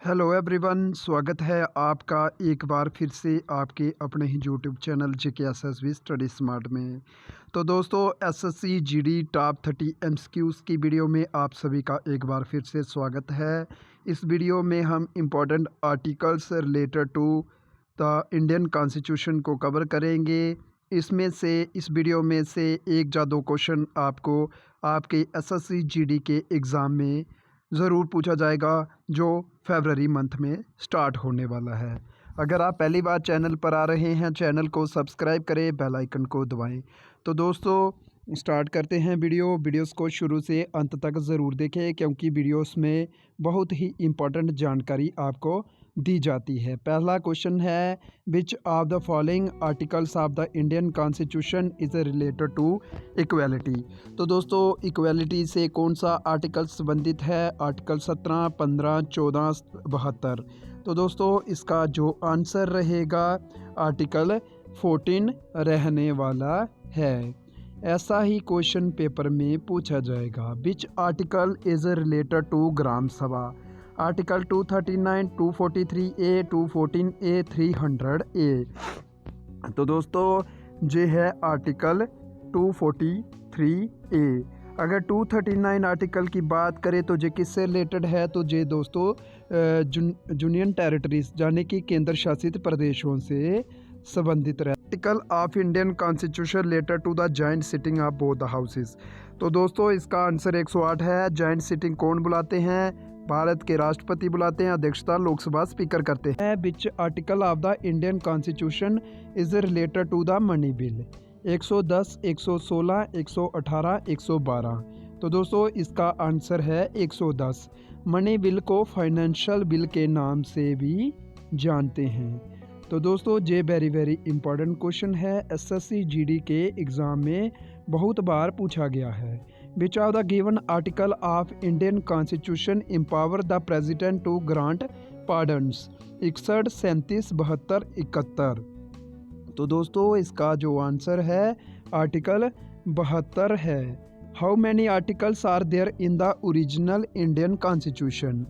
Hello everyone, स्वागत है आपका एक बार फिर से आपके अपने ही YouTube channel JK SSB study smart में। तो दोस्तों, एसएससी जीडी टॉप 30 एमसीक्यूज़ की वीडियो में आप सभी का एक बार फिर से स्वागत है। इस वीडियो में हम important articles related to the Indian constitution को कवर करेंगे। इसमें से इस वीडियो में से एक या दो क्वेश्चन आपको आपके एसएससी जीडी के एग्ज़ाम में ज़रूर पूछा जाएगा, जो फरवरी मंथ में स्टार्ट होने वाला है। अगर आप पहली बार चैनल पर आ रहे हैं, चैनल को सब्सक्राइब करें, बेल आइकन को दबाएं। तो दोस्तों, स्टार्ट करते हैं वीडियोस को शुरू से अंत तक ज़रूर देखें, क्योंकि वीडियोस में बहुत ही इम्पोर्टेंट जानकारी आपको दी जाती है। पहला क्वेश्चन है, which of the following articles of the Indian constitution is related to equality. तो दोस्तों, इक्वालिटी से कौन सा आर्टिकल संबंधित है? आर्टिकल 17, 15, 14, 72। तो दोस्तों, इसका जो आंसर रहेगा आर्टिकल 14 रहने वाला है। ऐसा ही क्वेश्चन पेपर में पूछा जाएगा। Which article is related to Gram Sabha? Article 239, 243A, 214A, 300A। तो दोस्तों, ये है आर्टिकल 243A। अगर 239 आर्टिकल की बात करें तो ये किससे रिलेटेड है? तो ये दोस्तों यूनियन टेरिटरीज यानी कि केंद्र शासित प्रदेशों से संबंधित है। Article of Indian constitution related to the joint sitting of both the houses. तो दोस्तों, इसका आंसर 108 है। जॉइंट सिटिंग कौन बुलाते हैं? भारत के राष्ट्रपति बुलाते हैं। अध्यक्षता लोकसभा स्पीकर करते हैं। Which article of the Indian constitution is related to the money bill? 110, 116, 118, 112। तो दोस्तों, इसका आंसर है 110। मनी बिल को फाइनेंशियल बिल के नाम से भी जानते हैं। तो दोस्तों, ये वेरी इंपॉर्टेंट क्वेश्चन है। एसएससी जीडी के एग्ज़ाम में बहुत बार पूछा गया है। Which of the given article of Indian constitution empower the president to grant pardons? 61, 37, 72, 71। तो दोस्तों, इसका जो आंसर है आर्टिकल 72 है। How many articles are there in the original Indian constitution?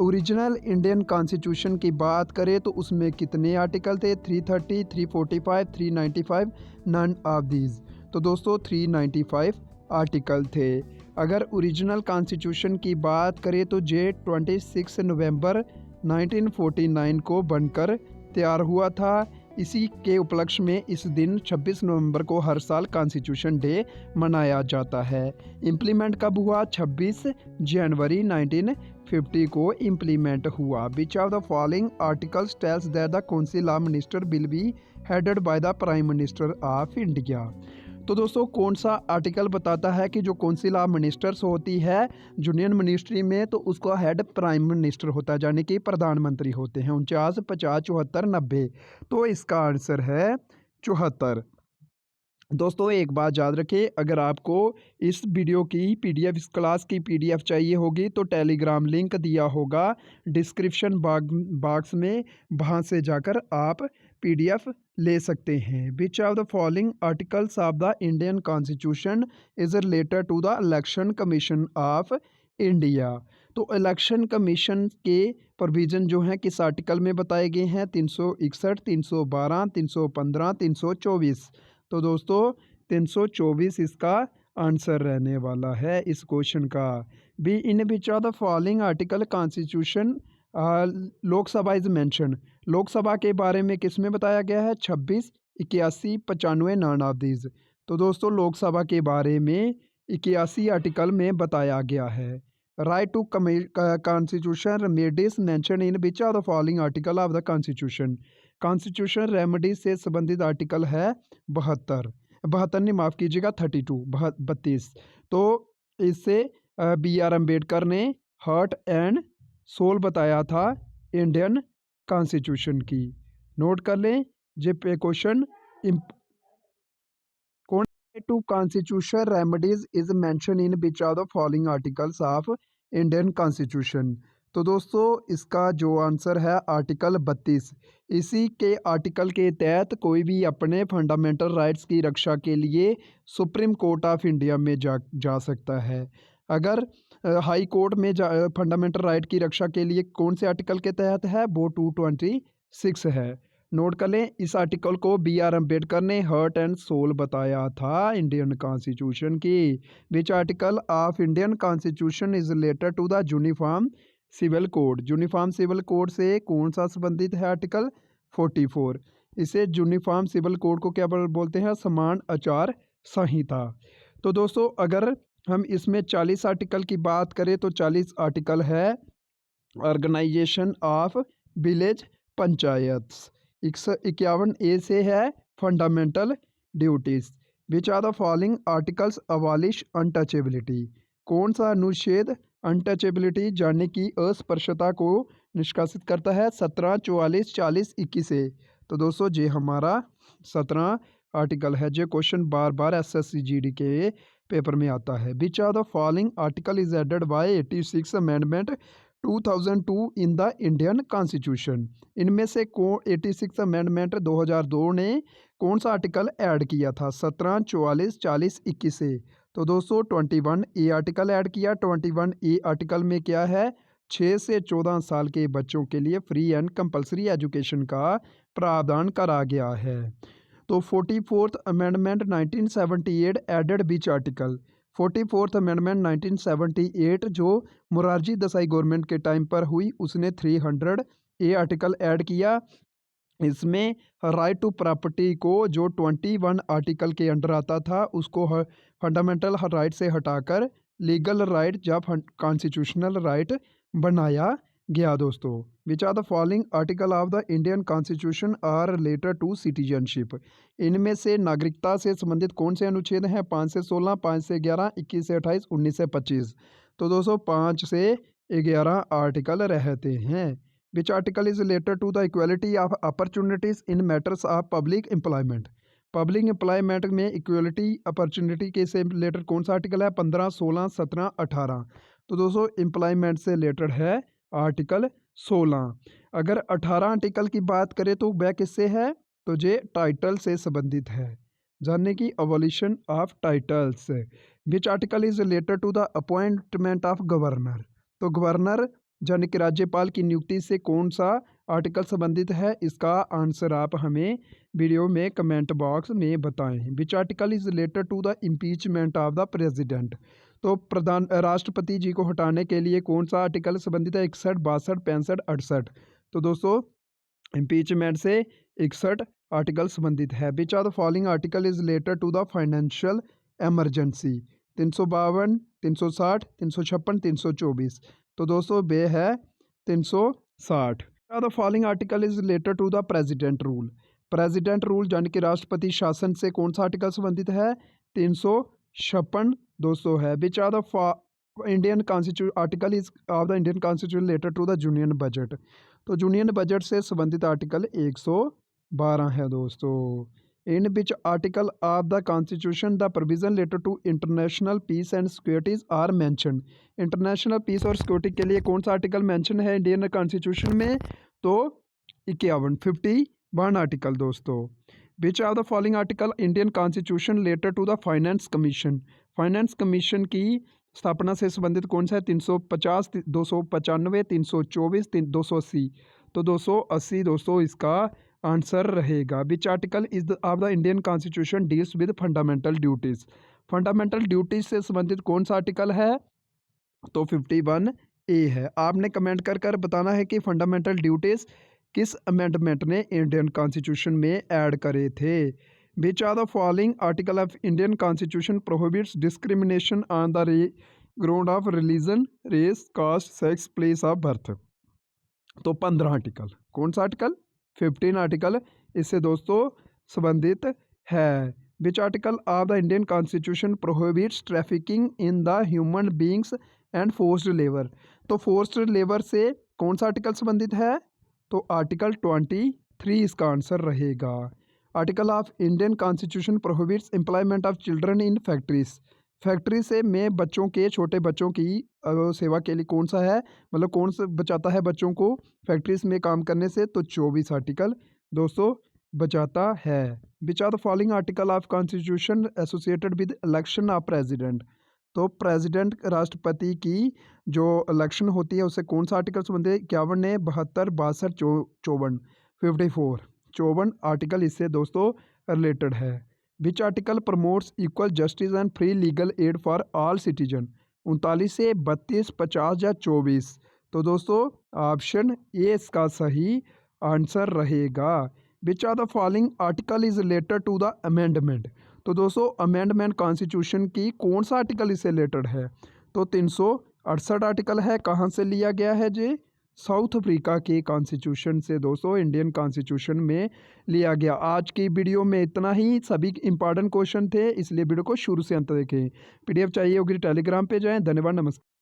Original Indian constitution की बात करें तो उसमें कितने आर्टिकल थे? 330, 345, 395, नन ऑफ दीज। तो दोस्तों, 395 आर्टिकल थे। अगर ओरिजिनल कॉन्स्टिट्यूशन की बात करें तो ये 26 नवंबर 1949 को बनकर तैयार हुआ था। इसी के उपलक्ष्य में इस दिन 26 नवंबर को हर साल कॉन्स्टिट्यूशन डे मनाया जाता है। इम्प्लीमेंट कब हुआ? 26 जनवरी 1950 को इम्प्लीमेंट हुआ। Which of the following articles tells that the council of minister will be headed by the prime minister of India? तो दोस्तों, कौन सा आर्टिकल बताता है कि जो काउंसिल ऑफ मिनिस्टर्स होती है यूनियन मिनिस्ट्री में, तो उसका हेड प्राइम मिनिस्टर होता है, यानी कि प्रधानमंत्री होते हैं। 49, 50, 74, 90। तो इसका आंसर है 74। दोस्तों, एक बात याद रखें, अगर आपको इस वीडियो की पीडीएफ, इस क्लास की पीडीएफ चाहिए होगी तो टेलीग्राम लिंक दिया होगा डिस्क्रिप्शन बॉक्स में, वहां से जाकर आप पीडीएफ ले सकते हैं। Which of the following articles of the Indian constitution is related to the election commission of India? तो इलेक्शन कमीशन के प्रोविज़न जो हैं किस आर्टिकल में बताए गए हैं? 361, 312, 315, 324। तो दोस्तों, 324 इसका आंसर रहने वाला है इस क्वेश्चन का। Be in which of the following article constitution Lok Sabha is mention? Lok Sabha के बारे में किस में बताया गया है? 26, 81, 95, नन ऑफ दीज। तो दोस्तों, लोकसभा के बारे में 81 आर्टिकल में बताया गया है। Right to constitution remedies mention in which of the following article of the constitution? Constitution remedies से संबंधित आर्टिकल है 72। 72 नहीं, माफ़ कीजिएगा, 32, 32। तो इससे बी आर अम्बेडकर ने हार्ट एंड सोल बताया था इंडियन कॉन्स्टिट्यूशन की। नोट कर लें, ये पे क्वेश्चन कौन to constitution remedies is mention in which of the following articles of Indian constitution? तो दोस्तों, इसका जो आंसर है आर्टिकल 32। इसी के आर्टिकल के तहत कोई भी अपने फंडामेंटल राइट्स की रक्षा के लिए सुप्रीम कोर्ट ऑफ इंडिया में जा सकता है। अगर हाई कोर्ट में फंडामेंटल राइट की रक्षा के लिए कौन से आर्टिकल के तहत है? वो 226 है। नोट कर लें, इस आर्टिकल को B.R. अम्बेडकर ने हार्ट एंड सोल बताया था इंडियन कॉन्स्टिट्यूशन की। Which article of Indian constitution is related to the uniform civil code? Uniform civil code से कौन सा संबंधित है? आर्टिकल 44। इसे यूनिफॉर्म सिविल कोड को क्या बोलते हैं? समान आचार संहिता। तो दोस्तों अगर हम इसमें 40 आर्टिकल की बात करें तो 40 आर्टिकल है organisation of village panchayats. 51A से है fundamental duties. Which are the following articles abolish untouchability? कौन सा अनुच्छेद अनटचेबिलिटी यानी कि अस्पृश्यता को निष्कासित करता है? 17, 44, 40, 21 से। तो दोस्तों ये हमारा 17 आर्टिकल है। जो क्वेश्चन बार बार SSC GD के पेपर में आता है। Which are the following article is added by 86 amendment 2002 in the Indian constitution? इनमें से 86 अमेंडमेंट 2002 ने कौन सा आर्टिकल ऐड किया था? 17, 44, 40, 21 से। तो दोस्तों 21A आर्टिकल ऐड किया। 21A आर्टिकल में क्या है? 6 से 14 साल के बच्चों के लिए फ्री एंड कंपलसरी एजुकेशन का प्रावधान करा गया है। तो 44th अमेंडमेंट 1978 एडेड बीच आर्टिकल? 44th अमेंडमेंट 1978 जो मोरारजी देसाई गवर्नमेंट के टाइम पर हुई, उसने 300A आर्टिकल ऐड किया। इसमें राइट टू प्रॉपर्टी को जो 21 आर्टिकल के अंडर आता था उसको फंडामेंटल राइट से हटाकर लीगल राइट या कॉन्स्टिट्यूशनल राइट बनाया गया। दोस्तों which are the following article of the Indian constitution are related to citizenship? इनमें से नागरिकता से संबंधित कौन से अनुच्छेद हैं? 5 से 16, 5 से 11, 21 से 28, 19 से 25। तो दोस्तों 5 से 11 आर्टिकल रहते हैं। Which article is related to the equality of opportunities in matters of public employment? Public employment में इक्वलिटी अपॉर्चुनिटी के से रिलेटेड कौन सा आर्टिकल है? 15, 16, 17, 18। तो दोस्तों एम्प्लॉयमेंट से रिलेटेड है आर्टिकल 16। अगर 18 आर्टिकल की बात करें तो वह किससे है? तो ये टाइटल से संबंधित है। जानने की abolition of titles. Which article is related to the appointment of governor? तो गवर्नर यानी कि राज्यपाल की नियुक्ति से कौन सा आर्टिकल संबंधित है? इसका आंसर आप हमें वीडियो में कमेंट बॉक्स में बताएं। Which article is related to the impeachment of the president? तो राष्ट्रपति जी को हटाने के लिए कौन सा आर्टिकल संबंधित है? 61, 62, 65, 68। तो दोस्तों इम्पीचमेंट से 61 आर्टिकल संबंधित है। Which are the following article is related to the financial emergency? 352, 360, 356, 324। तो दोस्तों वे है 360। The following article is related to the president rule? President rule यानी कि राष्ट्रपति शासन से कौन सा आर्टिकल संबंधित है? 356 दोस्तों है। Which are the Indian constitution article is of the Indian constitution related to the union budget? तो यूनियन बजट से संबंधित आर्टिकल 112 है। दोस्तों in which article of the constitution the provision related to international peace and securities are mention? International peace और security के लिए कौन सा आर्टिकल मेंशन है इंडियन कॉन्स्टिट्यूशन में? तो 51 आर्टिकल। दोस्तों which are the following article Indian constitution related to the finance commission? Finance commission की स्थापना से संबंधित कौन सा है? 350, 295, 324, 280। तो 280 दोस्तों इसका आंसर रहेगा। विच article is of the Indian constitution deals with fundamental duties? Fundamental duties से संबंधित कौन सा आर्टिकल है? तो 51A है। आपने कमेंट कर बताना है कि फंडामेंटल ड्यूटीज किस अमेंडमेंट ने इंडियन कॉन्स्टिट्यूशन में ऐड करे थे। Which are the following article of Indian constitution prohibits discrimination on the ground of religion, race, caste, sex, place of birth? तो 15 आर्टिकल। कौन सा आर्टिकल? 15 आर्टिकल इससे दोस्तों संबंधित है। विच article of the Indian constitution prohibits trafficking in the human beings and forced labour? तो forced labour से कौन सा आर्टिकल संबंधित है? तो आर्टिकल 23 इसका आंसर रहेगा। Article of Indian constitution prohibits employment of children in factories? Factory से में बच्चों के छोटे बच्चों की सेवा के लिए कौन सा है? मतलब कौन सा बचाता है बच्चों को फैक्ट्रीज में काम करने से? तो 24 आर्टिकल दोस्तों बचाता है। Which are the following article of constitution associated with election of president? तो प्रेसिडेंट राष्ट्रपति की जो इलेक्शन होती है उससे कौन सा आर्टिकल संबंधित है? 51 ने 72 62 54 54 54 आर्टिकल इससे दोस्तों रिलेटेड है। Which article promotes equal justice and free legal aid for all citizen? 39 से 32 50 या 24? तो दोस्तों ऑप्शन ए इसका सही आंसर रहेगा। Which are the following article is related to the amendment? तो दोस्तों अमेंडमेंट कॉन्स्टिट्यूशन की कौन सा आर्टिकल इससे रिलेटेड है? तो 368 आर्टिकल है। कहाँ से लिया गया है जी? साउथ अफ्रीका के कॉन्स्टिट्यूशन से दोस्तों, इंडियन कॉन्स्टिट्यूशन में लिया गया। आज की वीडियो में इतना ही। सभी इंपॉर्टेंट क्वेश्चन थे, इसलिए वीडियो को शुरू से अंत देखें। पीडीएफ चाहिए होगी टेलीग्राम पे जाएं। धन्यवाद, नमस्कार।